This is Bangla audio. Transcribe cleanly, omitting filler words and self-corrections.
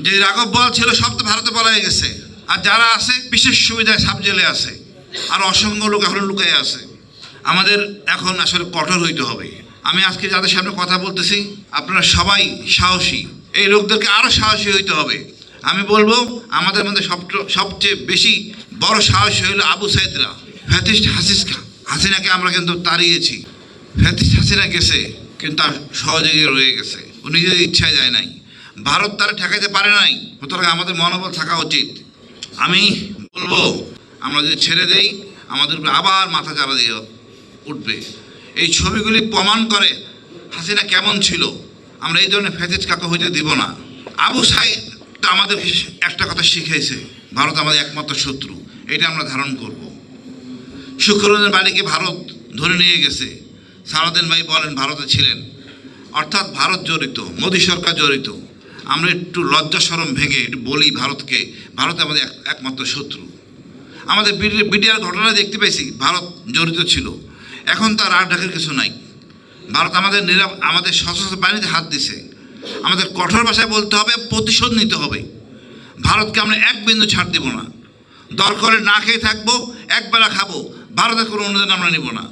যে রাঘব বোয়াল ছিল সব তো ভারতে পলায় গেছে, আর যারা আছে বিশেষ সুবিধায় সাব জেলে আছে, আর অসংখ্য লোক এখন লুকায় আছে। আমাদের এখন আসলে কঠোর হইতে হবে। আমি আজকে যাদের সামনে কথা বলতেছি আপনারা সবাই সাহসী, এই লোকদেরকে আরও সাহসী হইতে হবে। আমি বলবো আমাদের মধ্যে সবচেয়ে বেশি বড় সাহসী হইল আবু সাইদরা। ফ্যাসিস্ট হাসিনাকে আমরা কিন্তু তাড়িয়েছি। ফ্যাসিস্ট হাসিনা গেছে কিন্তু তার সহযোগী রয়ে গেছে, ও নিজের ইচ্ছায় যায় নাই, ভারত তারা ঠেকাইতে পারে নাই। সুতরাং আমাদের মনোবল থাকা উচিত। আমি বলবো আমরা যদি ছেড়ে দেই আমাদের উপরে আবার মাথা চারা দিয়ে উঠবে। এই ছবিগুলি প্রমাণ করে হাসিনা কেমন ছিল। আমরা এই ধরনের ফ্যাসিস্ট কাকে হইতে দিব না। আবু সাইদ আমাদের একটা কথা শিখাইছে, ভারত আমাদের একমাত্র শত্রু, এটা আমরা ধারণ করব। শুক্রদিনের বাড়িকে ভারত ধরে নিয়ে গেছে, সারাদিন ভাই বলেন ভারতে ছিলেন, অর্থাৎ ভারত জড়িত, মোদী সরকার জড়িত। আমরা একটু লজ্জা শরম ভেঙে একটু বলি ভারতকে, ভারত আমাদের একমাত্র শত্রু। আমাদের বিডিআর ঘটনা দেখতে পেয়েছি ভারত জড়িত ছিল, এখন তার আর ঢাকার কিছু নাই। ভারত আমাদের সশস্ত্র বাহিনীতে হাত দিছে। আমাদের কঠোর ভাষায় বলতে হবে, প্রতিশোধ নিতে হবে। ভারতকে আমরা এক বিন্দু ছাড় দেব না। দরকারে না খেয়ে থাকবো, একবেলা খাবো, ভারতের কোনো অনুদান আমরা নিব না।